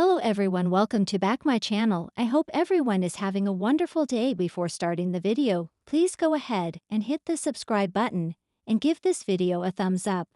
Hello everyone, welcome to back my channel. I hope everyone is having a wonderful day. Before starting the video, please go ahead and hit the subscribe button and give this video a thumbs up.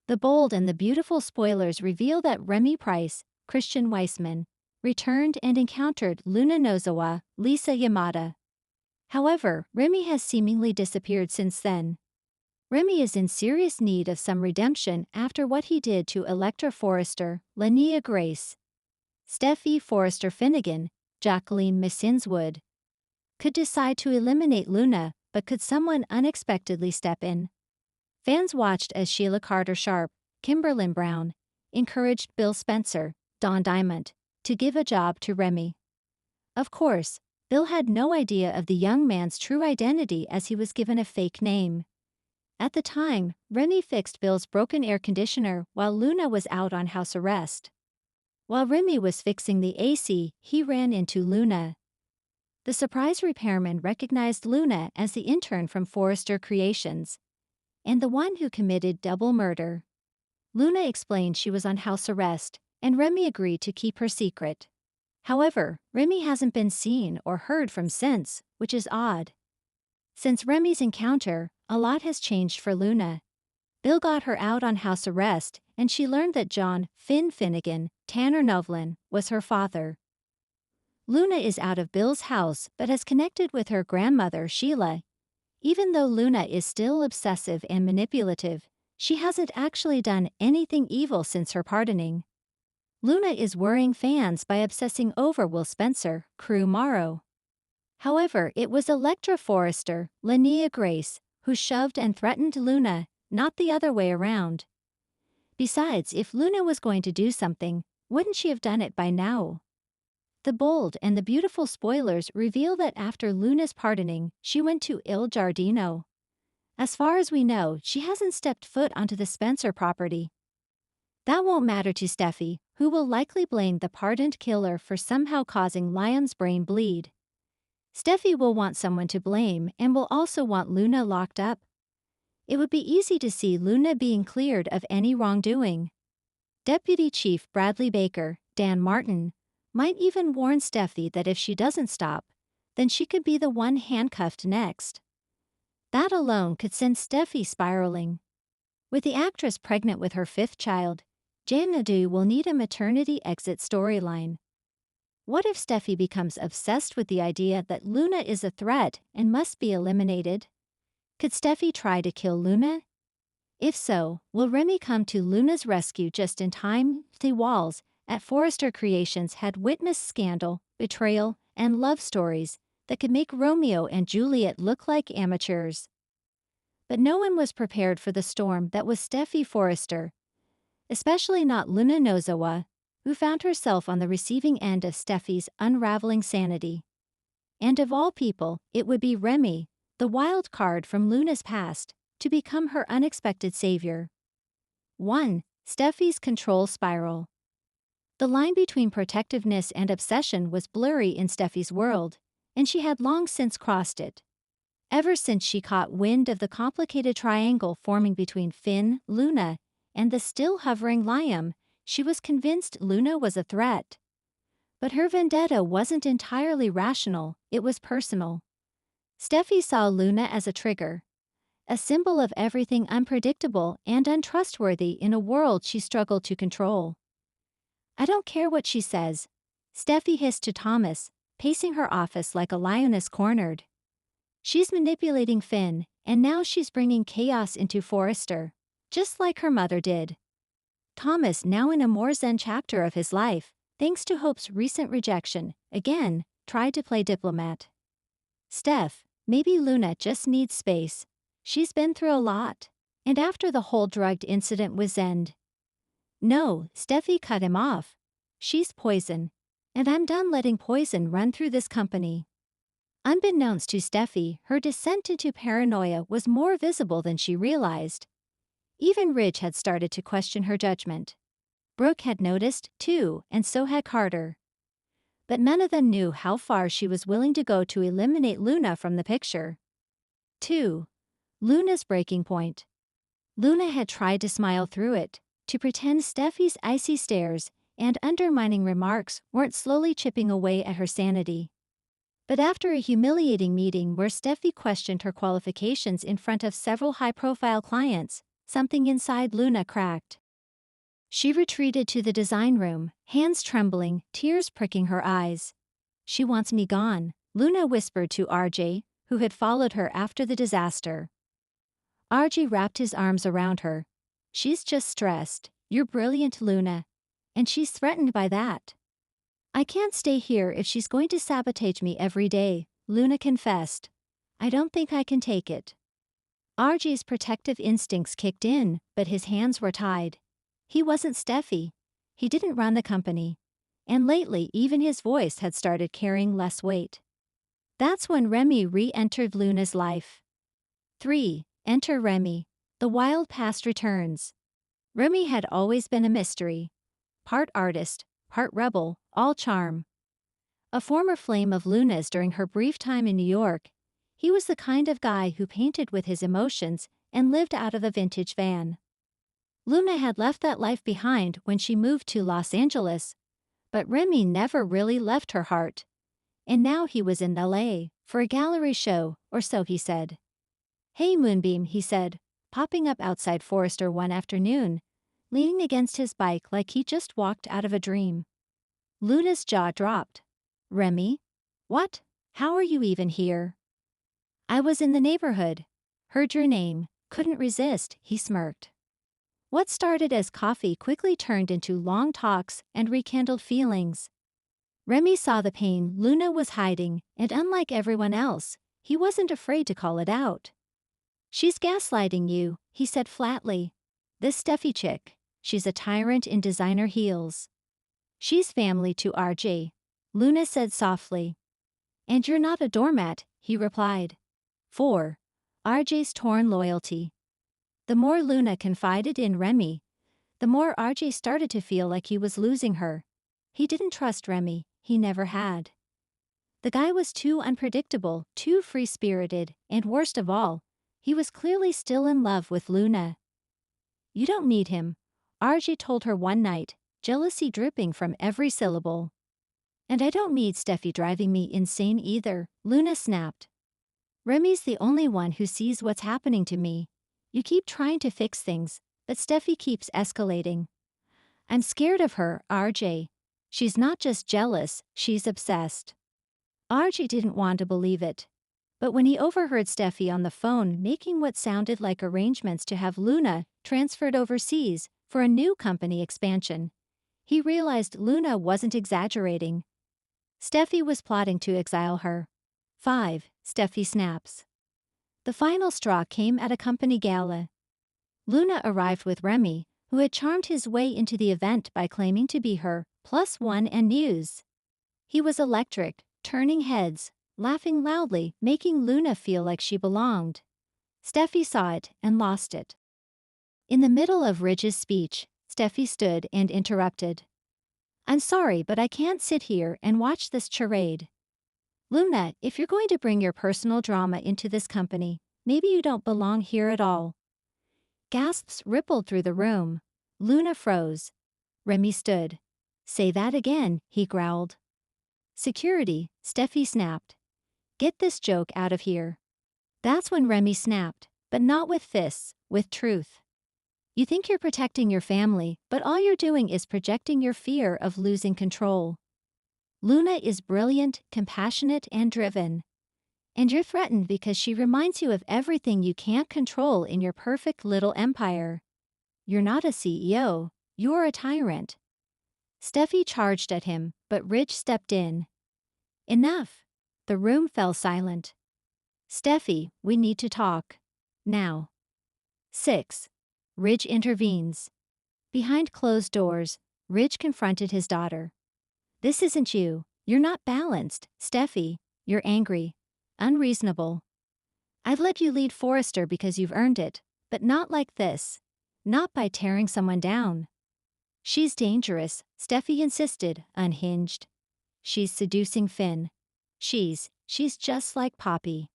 The bold and the beautiful spoilers reveal that Remy Price, Christian Weissman, returned and encountered Luna Nozawa, Lisa Yamada. However, Remy has seemingly disappeared since then. Remy is in serious need of some redemption after what he did to Electra Forrester, Linnea Grace, Steffy Forrester Finnegan, Jacqueline Missinswood. Could decide to eliminate Luna, but could someone unexpectedly step in? Fans watched as Sheila Carter-Sharp, Kimberlyn Brown, encouraged Bill Spencer, Don Diamond, to give a job to Remy. Of course, Bill had no idea of the young man's true identity as he was given a fake name. At the time, Remy fixed Bill's broken air conditioner while Luna was out on house arrest. While Remy was fixing the AC, he ran into Luna. The surprise repairman recognized Luna as the intern from Forrester Creations and the one who committed double murder. Luna explained she was on house arrest, and Remy agreed to keep her secret. However, Remy hasn't been seen or heard from since, which is odd. Since Remy's encounter, a lot has changed for Luna. Bill got her out on house arrest, and she learned that John Finn Finnegan, Tanner Novlin, was her father. Luna is out of Bill's house but has connected with her grandmother Sheila. Even though Luna is still obsessive and manipulative, she hasn't actually done anything evil since her pardoning. Luna is worrying fans by obsessing over Will Spencer, Crew Morrow. However, it was Electra Forrester, Linnea Grace, who shoved and threatened Luna, not the other way around. Besides, if Luna was going to do something, wouldn't she have done it by now? The bold and the beautiful spoilers reveal that after Luna's pardoning, she went to Il Giardino. As far as we know, she hasn't stepped foot onto the Spencer property. That won't matter to Steffy, who will likely blame the pardoned killer for somehow causing Lion's brain bleed. Steffy will want someone to blame and will also want Luna locked up. It would be easy to see Luna being cleared of any wrongdoing. Deputy Chief Bradley Baker, Dan Martin, might even warn Steffy that if she doesn't stop, then she could be the one handcuffed next. That alone could send Steffy spiraling. With the actress pregnant with her fifth child, Xanadu will need a maternity exit storyline. What if Steffy becomes obsessed with the idea that Luna is a threat and must be eliminated? Could Steffy try to kill Luna? If so, will Remy come to Luna's rescue just in time? The Walls at Forrester Creations had witnessed scandal, betrayal, and love stories that could make Romeo and Juliet look like amateurs. But no one was prepared for the storm that was Steffy Forrester, especially not Luna Nozawa, who found herself on the receiving end of Steffy's unraveling sanity. And of all people, it would be Remy, the wild card from Luna's past, to become her unexpected savior. 1. Steffy's control spiral. The line between protectiveness and obsession was blurry in Steffy's world, and she had long since crossed it. Ever since she caught wind of the complicated triangle forming between Finn, Luna, and the still hovering Liam, she was convinced Luna was a threat. But her vendetta wasn't entirely rational, it was personal. Steffy saw Luna as a trigger, a symbol of everything unpredictable and untrustworthy in a world she struggled to control. "I don't care what she says," Steffy hissed to Thomas, pacing her office like a lioness cornered. "She's manipulating Finn, and now she's bringing chaos into Forrester, just like her mother did." Thomas, now in a more zen chapter of his life, thanks to Hope's recent rejection, again, tried to play diplomat. "Steph, maybe Luna just needs space. She's been through a lot. And after the whole drugged incident with Zend." "No," Steffy cut him off. "She's poison. And I'm done letting poison run through this company." Unbeknownst to Steffy, her descent into paranoia was more visible than she realized. Even Ridge had started to question her judgment. Brooke had noticed, too, and so had Carter. But none of them knew how far she was willing to go to eliminate Luna from the picture. 2. Luna's breaking point. Luna had tried to smile through it, to pretend Steffy's icy stares and undermining remarks weren't slowly chipping away at her sanity. But after a humiliating meeting where Steffi questioned her qualifications in front of several high-profile clients, something inside Luna cracked. She retreated to the design room, hands trembling, tears pricking her eyes. "She wants me gone," Luna whispered to RJ, who had followed her after the disaster. RJ wrapped his arms around her. "She's just stressed. You're brilliant, Luna. And she's threatened by that." "I can't stay here if she's going to sabotage me every day," Luna confessed. "I don't think I can take it." RJ's protective instincts kicked in, but his hands were tied. He wasn't Steffi. He didn't run the company. And lately even his voice had started carrying less weight. That's when Remy re-entered Luna's life. 3. Enter Remy. The wild past returns. Remy had always been a mystery. Part artist, part rebel, all charm. A former flame of Luna's during her brief time in New York, he was the kind of guy who painted with his emotions and lived out of a vintage van. Luna had left that life behind when she moved to Los Angeles, but Remy never really left her heart. And now he was in LA for a gallery show, or so he said. "Hey Moonbeam," he said, popping up outside Forrester one afternoon, leaning against his bike like he just walked out of a dream. Luna's jaw dropped. "Remy? What? How are you even here?" "I was in the neighborhood. Heard your name. Couldn't resist," he smirked. What started as coffee quickly turned into long talks and rekindled feelings. Remy saw the pain Luna was hiding, and unlike everyone else, he wasn't afraid to call it out. "She's gaslighting you," he said flatly. "This Steffi chick, she's a tyrant in designer heels." "She's family to RJ," Luna said softly. "And you're not a doormat," he replied. 4. RJ's torn loyalty. The more Luna confided in Remy, the more RJ started to feel like he was losing her. He didn't trust Remy, he never had. The guy was too unpredictable, too free-spirited, and worst of all, he was clearly still in love with Luna. "You don't need him," RJ told her one night, jealousy dripping from every syllable. "And I don't need Steffi driving me insane either," Luna snapped. "Remy's the only one who sees what's happening to me. You keep trying to fix things, but Steffi keeps escalating. I'm scared of her, RJ. She's not just jealous, she's obsessed." RJ didn't want to believe it. But when he overheard Steffi on the phone making what sounded like arrangements to have Luna transferred overseas for a new company expansion, he realized Luna wasn't exaggerating. Steffi was plotting to exile her. 5. Steffi snaps. The final straw came at a company gala. Luna arrived with Remy, who had charmed his way into the event by claiming to be her +1 and news. He was electric, turning heads, laughing loudly, making Luna feel like she belonged. Steffi saw it and lost it. In the middle of Ridge's speech, Steffi stood and interrupted. "I'm sorry, but I can't sit here and watch this charade. Luna, if you're going to bring your personal drama into this company, maybe you don't belong here at all." Gasps rippled through the room. Luna froze. Remy stood. "Say that again," he growled. "Security," Steffi snapped. "Get this joke out of here." That's when Remy snapped, but not with fists, with truth. "You think you're protecting your family, but all you're doing is projecting your fear of losing control. Luna is brilliant, compassionate, and driven. And you're threatened because she reminds you of everything you can't control in your perfect little empire. You're not a CEO, you're a tyrant." Steffi charged at him, but Ridge stepped in. "Enough." The room fell silent. "Steffi, we need to talk. Now." 6. Ridge intervenes. Behind closed doors, Ridge confronted his daughter. "This isn't you. You're not balanced, Steffi. You're angry. Unreasonable. I've let you lead Forrester because you've earned it, but not like this. Not by tearing someone down." "She's dangerous," Steffi insisted, unhinged. "She's seducing Finn. She's just like Poppy."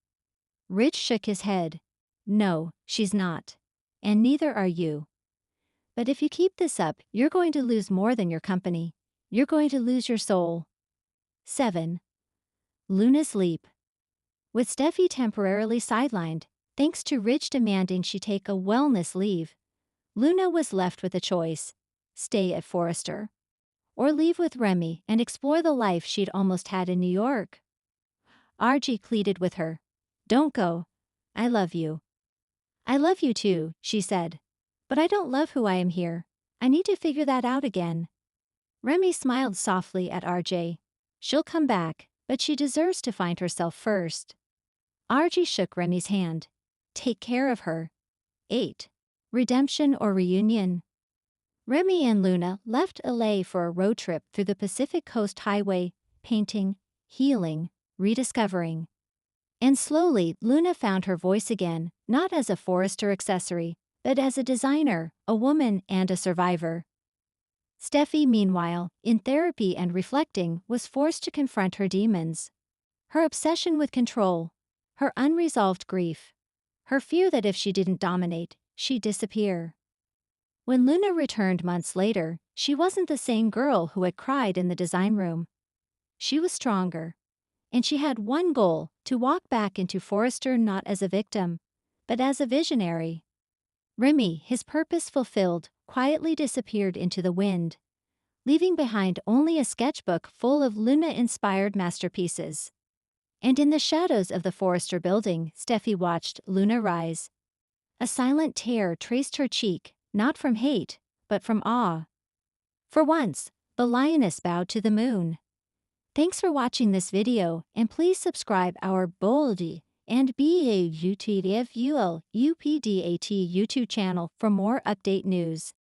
Ridge shook his head. "No, she's not. And neither are you." But if you keep this up, you're going to lose more than your company. You're going to lose your soul. 7. Luna's leap. With Steffi temporarily sidelined, thanks to Ridge demanding she take a wellness leave, Luna was left with a choice: stay at Forrester, or leave with Remy and explore the life she'd almost had in New York. RG pleaded with her. "Don't go. I love you." "I love you too," she said. "But I don't love who I am here. I need to figure that out again." Remy smiled softly at RJ. "She'll come back, but she deserves to find herself first." RG shook Remy's hand. "Take care of her." 8. Redemption or reunion. Remy and Luna left LA for a road trip through the Pacific Coast Highway, painting, healing, rediscovering. And slowly, Luna found her voice again, not as a Forrester accessory, but as a designer, a woman, and a survivor. Steffi, meanwhile, in therapy and reflecting, was forced to confront her demons. Her obsession with control, her unresolved grief, her fear that if she didn't dominate, she'd disappear. When Luna returned months later, she wasn't the same girl who had cried in the design room. She was stronger. And she had one goal: to walk back into Forrester not as a victim, but as a visionary. Remy, his purpose fulfilled, quietly disappeared into the wind, leaving behind only a sketchbook full of Luna-inspired masterpieces. And in the shadows of the Forrester building, Steffi watched Luna rise. A silent tear traced her cheek, not from hate, but from awe. For once, the lioness bowed to the moon. Thanks for watching this video, and please subscribe our Boldy and BAUTFUL UPDAT YouTube channel for more update news.